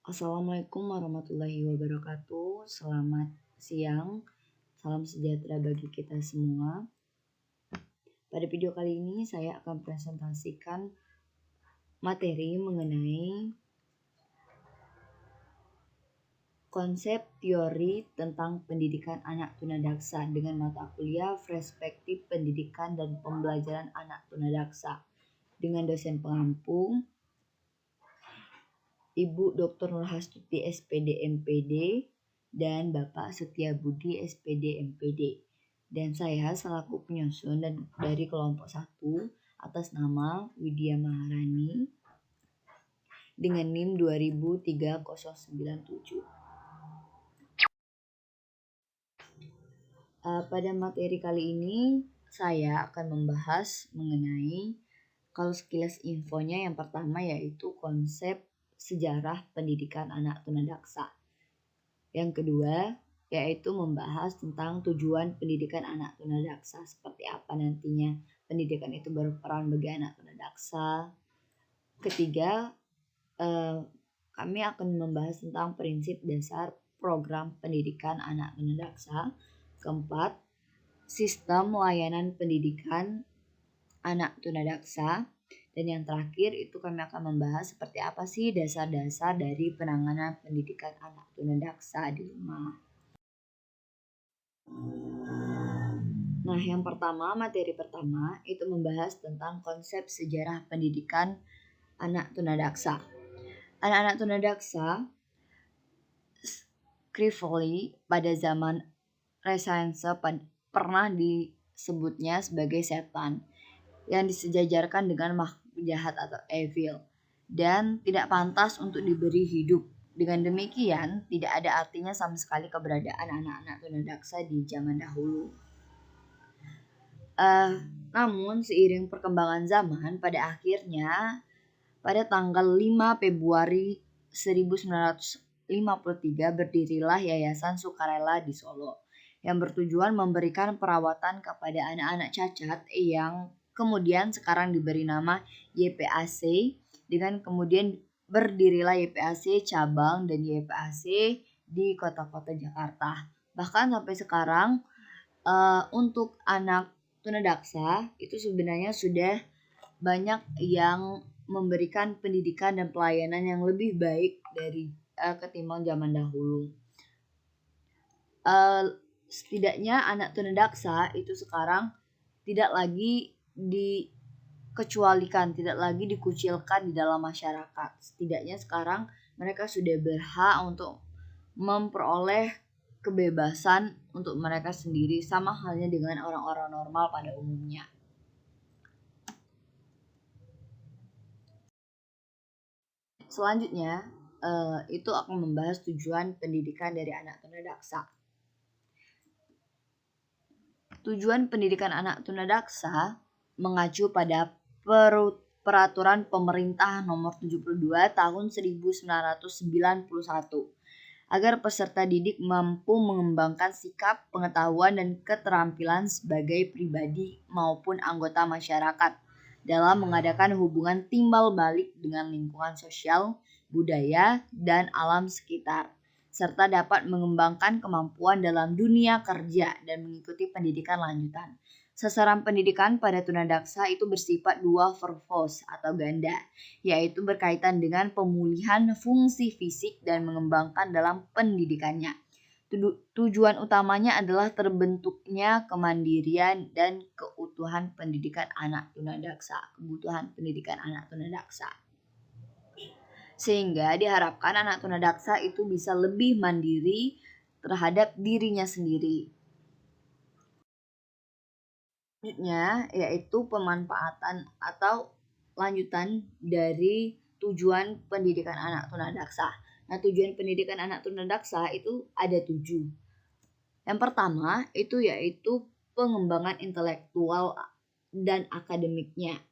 Assalamualaikum warahmatullahi wabarakatuh. Selamat siang, salam sejahtera bagi kita semua. Pada video kali ini saya akan presentasikan materi mengenai konsep teori tentang pendidikan anak tunadaksa dengan mata kuliah Perspektif Pendidikan dan Pembelajaran Anak Tunadaksa dengan dosen pengampu Ibu Dr. Nurhastuti SPD MPD dan Bapak Setiabudi SPD MPD. Dan saya selaku penyusun dan dari kelompok 1 atas nama Widya Maharani dengan NIM 203097. Pada materi kali ini saya akan membahas mengenai, kalau sekilas infonya, yang pertama yaitu konsep sejarah pendidikan anak tunadaksa. Yang kedua yaitu membahas tentang tujuan pendidikan anak tunadaksa, seperti apa nantinya pendidikan itu berperan bagi anak tunadaksa. Ketiga, kami akan membahas tentang prinsip dasar program pendidikan anak tunadaksa. Keempat, sistem layanan pendidikan anak tunadaksa. Dan yang terakhir itu kami akan membahas seperti apa sih dasar-dasar dari penanganan pendidikan anak tunadaksa di rumah. Nah, yang pertama, materi pertama itu membahas tentang konsep sejarah pendidikan anak tunadaksa. Anak-anak tunadaksa Krivoli pada zaman Renaissance pernah disebutnya sebagai setan yang disejajarkan dengan makhluk jahat atau evil dan tidak pantas untuk diberi hidup. Dengan demikian, tidak ada artinya sama sekali keberadaan anak-anak tunadaksa di zaman dahulu. Namun seiring perkembangan zaman, pada akhirnya pada tanggal 5 Februari 1953 berdirilah Yayasan Sukarela di Solo yang bertujuan memberikan perawatan kepada anak-anak cacat yang kemudian sekarang diberi nama YPAC, dengan kemudian berdirilah YPAC cabang dan YPAC di kota-kota Jakarta. Bahkan sampai sekarang untuk anak tunadaksa itu sebenarnya sudah banyak yang memberikan pendidikan dan pelayanan yang lebih baik dari ketimbang zaman dahulu. Setidaknya anak tunadaksa itu sekarang tidak lagi dikecualikan, tidak lagi dikucilkan di dalam masyarakat. Setidaknya sekarang mereka sudah berhak untuk memperoleh kebebasan untuk mereka sendiri, sama halnya dengan orang-orang normal pada umumnya. Selanjutnya itu akan membahas tujuan pendidikan dari anak tunadaksa. Tujuan pendidikan anak tunadaksa mengacu pada Peraturan Pemerintah Nomor 72 Tahun 1991 agar peserta didik mampu mengembangkan sikap, pengetahuan, dan keterampilan sebagai pribadi maupun anggota masyarakat dalam mengadakan hubungan timbal balik dengan lingkungan sosial, budaya, dan alam sekitar, serta dapat mengembangkan kemampuan dalam dunia kerja dan mengikuti pendidikan lanjutan. Sasaran pendidikan pada tunadaksa itu bersifat dual purpose atau ganda, yaitu berkaitan dengan pemulihan fungsi fisik dan mengembangkan dalam pendidikannya. Tujuan utamanya adalah terbentuknya kemandirian dan kebutuhan pendidikan anak tunadaksa. Sehingga diharapkan anak tunadaksa itu bisa lebih mandiri terhadap dirinya sendiri. Selanjutnya yaitu pemanfaatan atau lanjutan dari tujuan pendidikan anak tunadaksa. Nah, tujuan pendidikan anak tunadaksa itu ada 7. Yang pertama itu yaitu pengembangan intelektual dan akademiknya.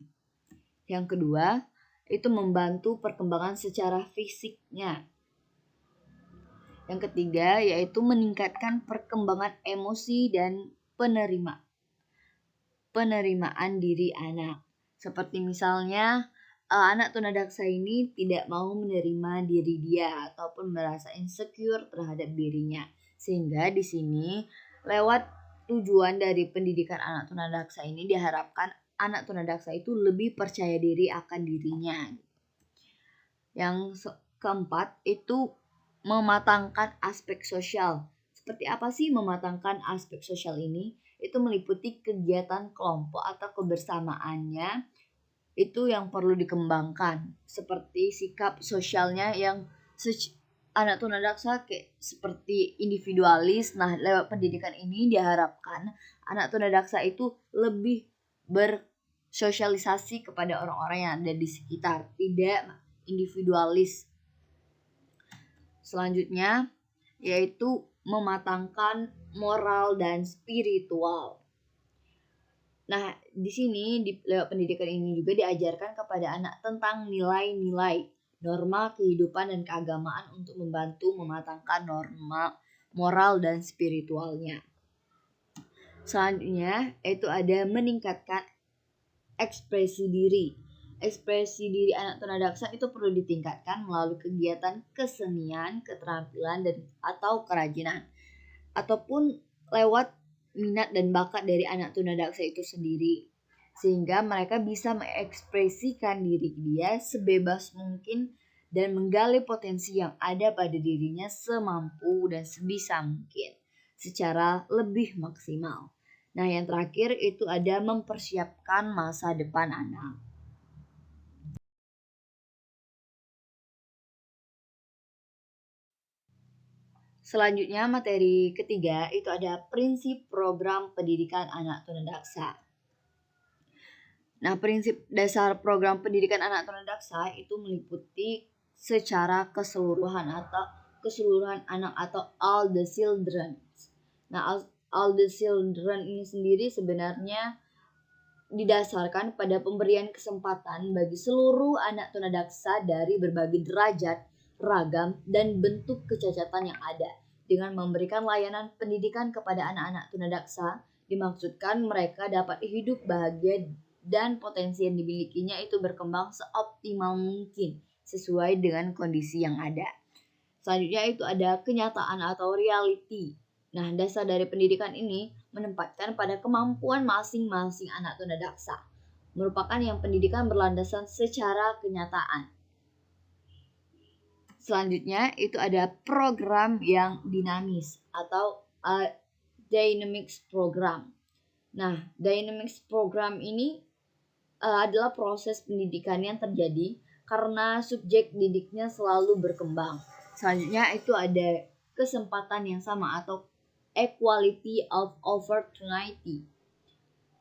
Yang kedua itu membantu perkembangan secara fisiknya. Yang ketiga yaitu meningkatkan perkembangan emosi dan penerimaan diri anak. Seperti misalnya anak tunadaksa ini tidak mau menerima diri dia ataupun merasa insecure terhadap dirinya. Sehingga di sini lewat tujuan dari pendidikan anak tunadaksa ini diharapkan anak tunadaksa itu lebih percaya diri akan dirinya. Yang keempat itu mematangkan aspek sosial. Seperti apa sih mematangkan aspek sosial ini? Itu meliputi kegiatan kelompok atau kebersamaannya itu yang perlu dikembangkan, seperti sikap sosialnya yang anak tunadaksa kayak seperti individualis. Nah, lewat pendidikan ini diharapkan anak tunadaksa itu lebih bersosialisasi kepada orang-orang yang ada di sekitar, tidak individualis. Selanjutnya yaitu mematangkan moral dan spiritual. Nah, di sini lewat pendidikan ini juga diajarkan kepada anak tentang nilai-nilai, norma kehidupan dan keagamaan untuk membantu mematangkan norma moral dan spiritualnya. Selanjutnya, itu ada meningkatkan ekspresi diri. Ekspresi diri anak tunadaksa itu perlu ditingkatkan melalui kegiatan kesenian, keterampilan, dan atau kerajinan, ataupun lewat minat dan bakat dari anak tunadaksa itu sendiri, sehingga mereka bisa mengekspresikan diri dia sebebas mungkin dan menggali potensi yang ada pada dirinya semampu dan sebisa mungkin secara lebih maksimal. Nah, yang terakhir itu ada mempersiapkan masa depan anak. Selanjutnya materi ketiga itu ada prinsip program pendidikan anak tunadaksa. Nah, prinsip dasar program pendidikan anak tunadaksa itu meliputi secara keseluruhan anak atau all the children. Nah, all the children ini sendiri sebenarnya didasarkan pada pemberian kesempatan bagi seluruh anak tunadaksa dari berbagai derajat, ragam, dan bentuk kecacatan yang ada. Dengan memberikan layanan pendidikan kepada anak-anak tunadaksa, dimaksudkan mereka dapat hidup bahagia dan potensi yang dimilikinya itu berkembang seoptimal mungkin sesuai dengan kondisi yang ada. Selanjutnya itu ada kenyataan atau reality. Nah, dasar dari pendidikan ini menempatkan pada kemampuan masing-masing anak tunadaksa, merupakan yang pendidikan berlandasan secara kenyataan. Selanjutnya itu ada program yang dinamis atau dynamics program. Nah, dynamics program ini adalah proses pendidikan yang terjadi karena subjek didiknya selalu berkembang. Selanjutnya itu ada kesempatan yang sama atau equality of opportunity.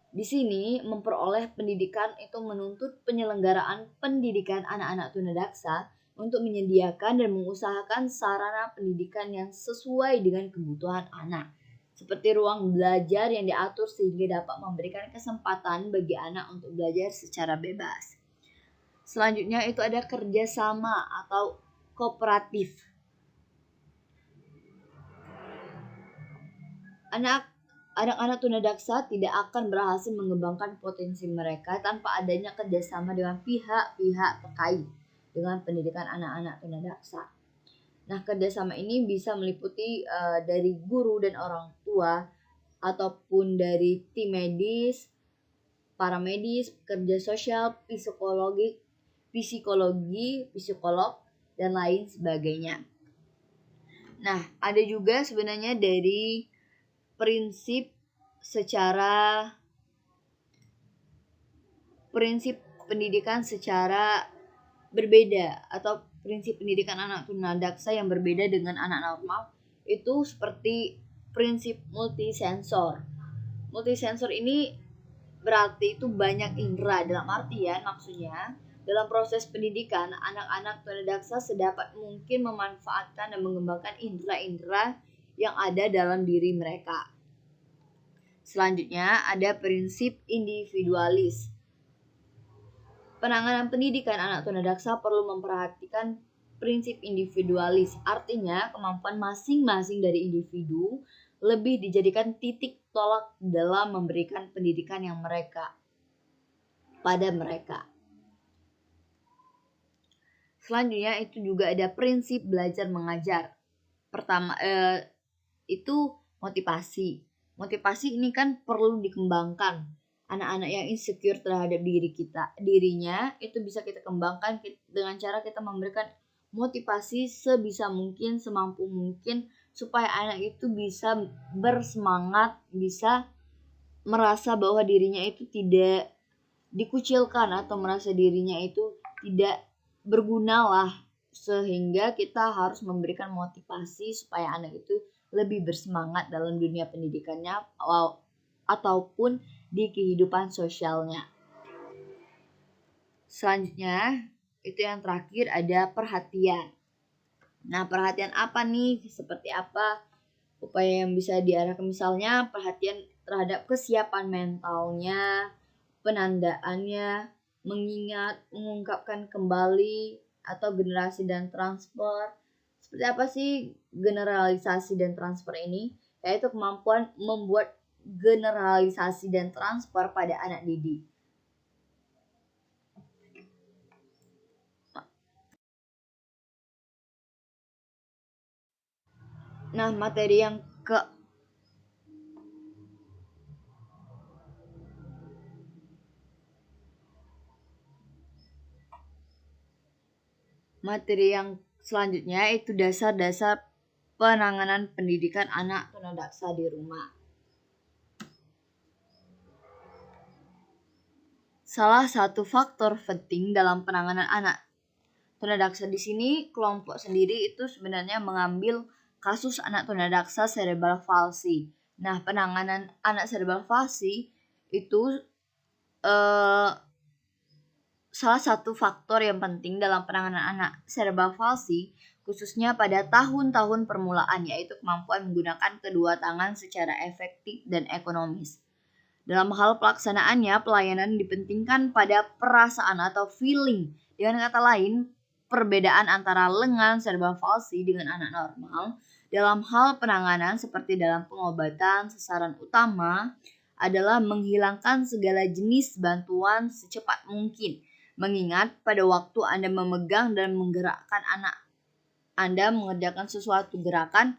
Di sini memperoleh pendidikan itu menuntut penyelenggaraan pendidikan anak-anak tunadaksa untuk menyediakan dan mengusahakan sarana pendidikan yang sesuai dengan kebutuhan anak, seperti ruang belajar yang diatur sehingga dapat memberikan kesempatan bagi anak untuk belajar secara bebas. Selanjutnya itu ada kerjasama atau kooperatif. Anak-anak tunadaksa tidak akan berhasil mengembangkan potensi mereka tanpa adanya kerjasama dengan pihak-pihak terkait dengan pendidikan anak-anak tunadaksa. Nah, kerjasama ini bisa meliputi dari guru dan orang tua, ataupun dari tim medis, paramedis, pekerja sosial, psikolog, dan lain sebagainya. Nah, ada juga sebenarnya dari prinsip pendidikan secara berbeda atau prinsip pendidikan anak tunadaksa yang berbeda dengan anak normal itu seperti prinsip multisensor. Multisensor ini berarti itu banyak indera, dalam artian maksudnya dalam proses pendidikan anak-anak tunadaksa sedapat mungkin memanfaatkan dan mengembangkan indera-indera yang ada dalam diri mereka. Selanjutnya ada prinsip individualis. Penanganan pendidikan anak tunadaksa perlu memperhatikan prinsip individualis. Artinya kemampuan masing-masing dari individu lebih dijadikan titik tolak dalam memberikan pendidikan yang pada mereka. Selanjutnya itu juga ada prinsip belajar mengajar. Pertama itu motivasi. Motivasi ini kan perlu dikembangkan. Anak-anak yang insecure terhadap dirinya itu bisa kita kembangkan dengan cara kita memberikan motivasi sebisa mungkin, semampu mungkin, supaya anak itu bisa bersemangat, bisa merasa bahwa dirinya itu tidak dikucilkan atau merasa dirinya itu tidak berguna lah, sehingga kita harus memberikan motivasi supaya anak itu lebih bersemangat dalam dunia pendidikannya ataupun di kehidupan sosialnya. Selanjutnya itu yang terakhir ada perhatian. Nah, perhatian apa nih? Seperti apa upaya yang bisa diarahkan? Misalnya perhatian terhadap kesiapan mentalnya, penandaannya, mengingat, mengungkapkan kembali, atau generasi dan transfer. Seperti apa sih generalisasi dan transfer ini? Yaitu kemampuan membuat generalisasi dan transfer pada anak didik. Nah, materi yang selanjutnya itu dasar-dasar penanganan pendidikan anak tunadaksa di rumah. Salah satu faktor penting dalam penanganan anak tunadaksa di sini, kelompok sendiri itu sebenarnya mengambil kasus anak tunadaksa cerebral palsy. Nah, penanganan anak cerebral palsy itu salah satu faktor yang penting dalam penanganan anak cerebral palsy, khususnya pada tahun-tahun permulaan, yaitu kemampuan menggunakan kedua tangan secara efektif dan ekonomis. Dalam hal pelaksanaannya, pelayanan dipentingkan pada perasaan atau feeling. Dengan kata lain, perbedaan antara lengan cerebral palsy dengan anak normal dalam hal penanganan seperti dalam pengobatan, sasaran utama adalah menghilangkan segala jenis bantuan secepat mungkin. Mengingat pada waktu Anda memegang dan menggerakkan anak Anda mengerjakan sesuatu gerakan,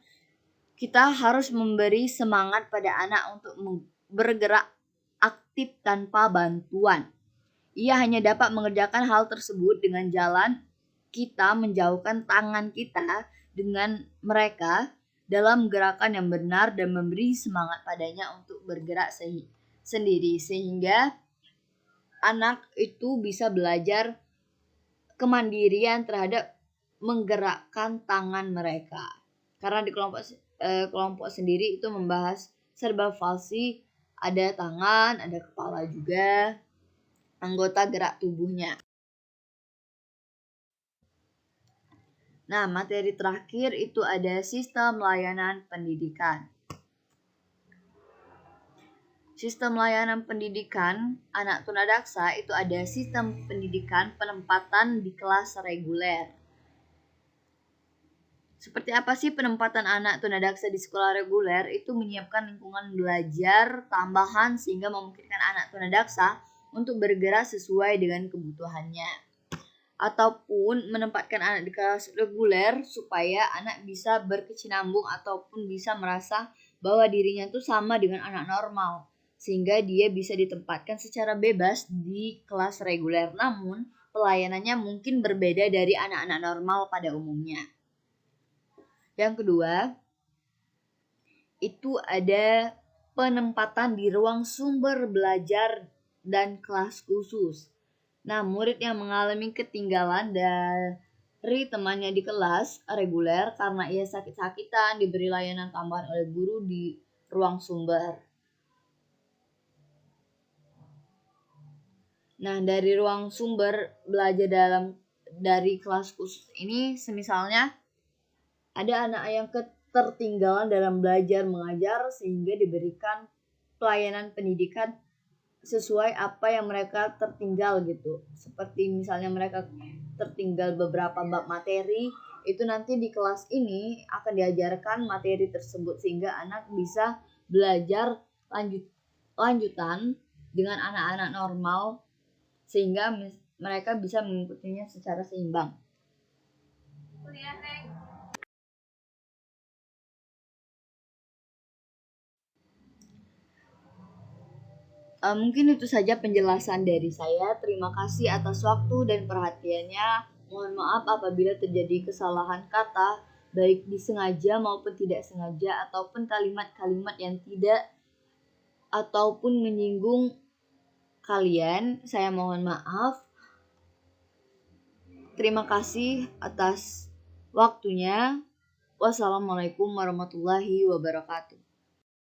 kita harus memberi semangat pada anak untuk bergerak aktif tanpa bantuan. Ia hanya dapat mengerjakan hal tersebut dengan jalan kita menjauhkan tangan kita dengan mereka dalam gerakan yang benar dan memberi semangat padanya untuk bergerak sendiri, sehingga anak itu bisa belajar kemandirian terhadap menggerakkan tangan mereka. Karena di kelompok sendiri itu membahas cerebral palsy, ada tangan, ada kepala juga, anggota gerak tubuhnya. Nah, materi terakhir itu ada sistem layanan pendidikan. Sistem layanan pendidikan anak tunadaksa itu ada sistem pendidikan penempatan di kelas reguler. Seperti apa sih penempatan anak tunadaksa di sekolah reguler? Itu menyiapkan lingkungan belajar tambahan sehingga memungkinkan anak tunadaksa untuk bergerak sesuai dengan kebutuhannya. Ataupun menempatkan anak di kelas reguler supaya anak bisa berkesinambung ataupun bisa merasa bahwa dirinya itu sama dengan anak normal, sehingga dia bisa ditempatkan secara bebas di kelas reguler. Namun pelayanannya mungkin berbeda dari anak-anak normal pada umumnya. Yang kedua, itu ada penempatan di ruang sumber belajar dan kelas khusus. Nah, murid yang mengalami ketinggalan dari temannya di kelas reguler karena ia sakit-sakitan diberi layanan tambahan oleh guru di ruang sumber. Nah, dari ruang sumber belajar dari kelas khusus ini, semisalnya ada anak yang ketertinggalan dalam belajar mengajar sehingga diberikan pelayanan pendidikan sesuai apa yang mereka tertinggal gitu. Seperti misalnya mereka tertinggal beberapa bab materi, itu nanti di kelas ini akan diajarkan materi tersebut sehingga anak bisa belajar lanjutan dengan anak-anak normal sehingga mereka bisa mengikutinya secara seimbang. Mungkin itu saja penjelasan dari saya. Terima kasih atas waktu dan perhatiannya. Mohon maaf apabila terjadi kesalahan kata, baik disengaja maupun tidak sengaja, ataupun kalimat-kalimat yang tidak ataupun menyinggung kalian. Saya mohon maaf. Terima kasih atas waktunya. Wassalamualaikum warahmatullahi wabarakatuh.